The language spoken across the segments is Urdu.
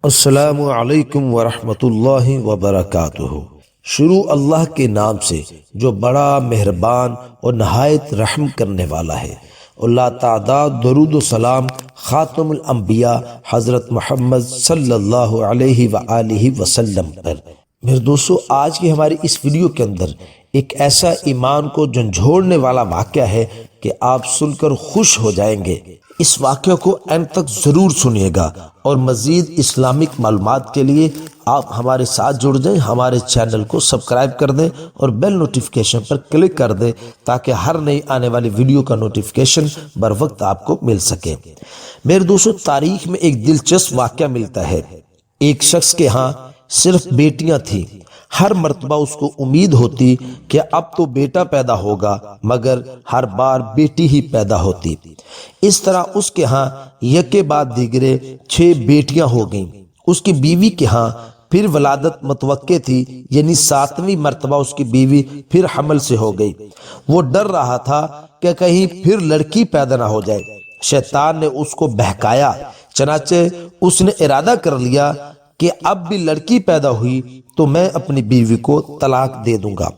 السلام علیکم ورحمۃ اللہ وبرکاتہ۔ شروع اللہ کے نام سے جو بڑا مہربان اور نہایت رحم کرنے والا ہے۔ اللہ تعداد درود و سلام خاتم الانبیاء حضرت محمد صلی اللہ علیہ وآلہ وسلم پر۔ میرے دوستو، آج کی ہماری اس ویڈیو کے اندر ایک ایسا ایمان کو جھنجھوڑنے والا واقعہ ہے کہ آپ سن کر خوش ہو جائیں گے۔ اس واقعہ کو اینڈ تک ضرور سنیے گا اور مزید اسلامک معلومات کے لیے آپ ہمارے ساتھ جڑ جائیں، ہمارے چینل کو سبسکرائب کر دیں اور بیل نوٹیفیکیشن پر کلک کر دیں تاکہ ہر نئی آنے والی ویڈیو کا نوٹیفیکیشن بر وقت آپ کو مل سکے۔ میرے دوستو، تاریخ میں ایک دلچسپ واقعہ ملتا ہے۔ ایک شخص کے ہاں صرف بیٹیاں تھیں۔ ہر مرتبہ اس کو امید ہوتی کہ اب تو بیٹا پیدا ہوگا، مگر ہر بار بیٹی ہی پیدا ہوتی۔ اس طرح اس کے ہاں یکے بعد دیگرے 6 بیٹیاں ہو گئیں۔ اس کی بیوی کے ہاں پھر ولادت متوقع تھی، یعنی 7ویں مرتبہ اس کی بیوی پھر حمل سے ہو گئی۔ وہ ڈر رہا تھا کہ کہیں پھر لڑکی پیدا نہ ہو جائے۔ شیطان نے اس کو بہکایا، چنانچہ اس نے ارادہ کر لیا کہ اب بھی لڑکی پیدا ہوئی تو میں اپنی بیوی کو طلاق دے دوں گا۔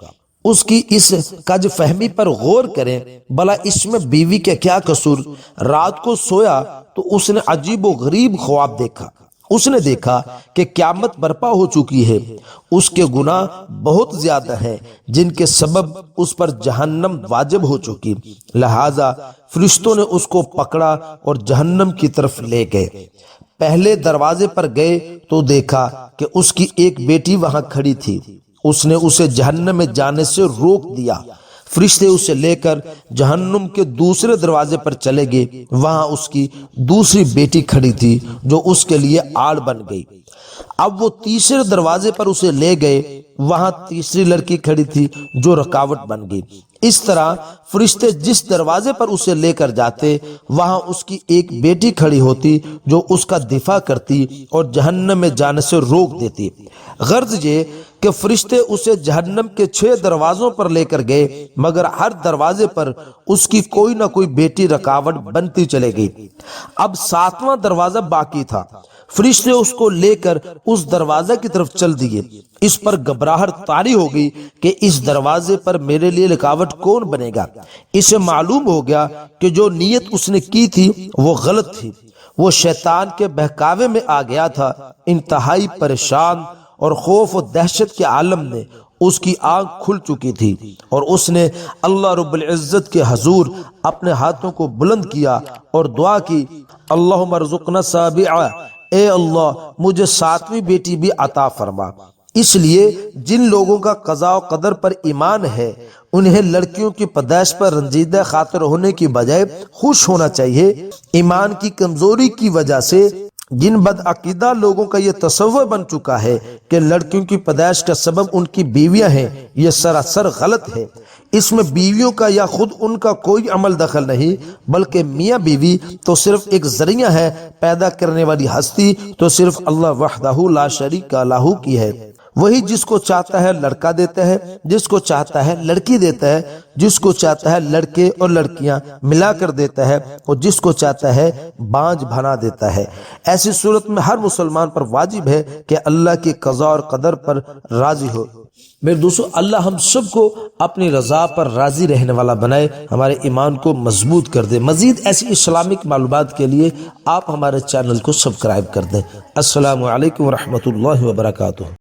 اس کی اس کج فہمی پر غور کریں، بھلا اس میں بیوی کا کیا قصور؟ رات کو سویا تو اس نے عجیب و غریب خواب دیکھا۔ اس نے دیکھا کہ قیامت برپا ہو چکی ہے، اس کے گناہ بہت زیادہ ہیں جن کے سبب اس پر جہنم واجب ہو چکی، لہذا فرشتوں نے اس کو پکڑا اور جہنم کی طرف لے گئے۔ پہلے دروازے پر گئے تو دیکھا کہ اس کی ایک بیٹی وہاں کھڑی تھی۔ اس نے اسے جہنم میں جانے سے روک دیا۔ فرشتے اسے لے کر جہنم کے دوسرے دروازے پر چلے گئے۔ وہاں اس کی دوسری بیٹی کھڑی تھی جو اس کے لیے آڑ بن گئی۔ اب وہ تیسرے دروازے پر اسے لے گئے۔ وہاں تیسری لڑکی کھڑی تھی جو رکاوٹ بن گئی۔ اس طرح فرشتے جس دروازے پر اسے لے کر جاتے، وہاں اس کی ایک بیٹی کھڑی ہوتی جو اس کا دفاع کرتی اور جہنم میں جانے سے روک دیتی۔ غرض یہ کہ فرشتے اسے جہنم کے 6 دروازوں پر لے کر گئے، مگر ہر دروازے پر اس کی کوئی نہ کوئی بیٹی رکاوٹ بنتی چلے گئی۔ اب 7واں دروازہ باقی تھا۔ فرشتے اس کو لے کر اس دروازے کی طرف چل دیے۔ اس پر گھبراہٹ طاری ہو گئی کہ اس دروازے پر میرے لیے رکاوٹ کون بنے گا۔ اسے معلوم ہو گیا کہ جو نیت اس نے کی تھی وہ غلط تھی۔ وہ شیطان کے بہکاوے میں آ گیا تھا۔ انتہائی پریشان اور خوف و دہشت کے عالم میں اس کی آنکھ کھل چکی تھی اور اس نے اللہ رب العزت کے حضور اپنے ہاتھوں کو بلند کیا اور دعا کی، اللہم ارزقنا سابعہ، اے اللہ مجھے 7ویں بیٹی بھی عطا فرما۔ اس لیے جن لوگوں کا قضاء و قدر پر ایمان ہے، انہیں لڑکیوں کی پیدائش پر رنجیدہ خاطر ہونے کی بجائے خوش ہونا چاہیے۔ ایمان کی کمزوری کی وجہ سے جن بدعقیدہ لوگوں کا یہ تصور بن چکا ہے کہ لڑکیوں کی پیدائش کا سبب ان کی بیویاں ہیں، یہ سراسر غلط ہے۔ اس میں بیویوں کا یا خود ان کا کوئی عمل دخل نہیں، بلکہ میاں بیوی تو صرف ایک ذریعہ ہے، پیدا کرنے والی ہستی تو صرف اللہ وحدہ لا شریک لہ کی ہے۔ وہی جس کو چاہتا ہے لڑکا دیتا ہے، جس کو چاہتا ہے لڑکی دیتا ہے، جس کو چاہتا ہے لڑکے اور لڑکیاں ملا کر دیتا ہے، اور جس کو چاہتا ہے بانجھ بنا دیتا ہے۔ ایسی صورت میں ہر مسلمان پر واجب ہے کہ اللہ کی قضاء اور قدر پر راضی ہو۔ میرے دوستو، اللہ ہم سب کو اپنی رضا پر راضی رہنے والا بنائے، ہمارے ایمان کو مضبوط کر دے۔ مزید ایسی اسلامک معلومات کے لیے آپ ہمارے چینل کو سبسکرائب کر دیں۔ السلام علیکم ورحمۃ اللہ وبرکاتہ۔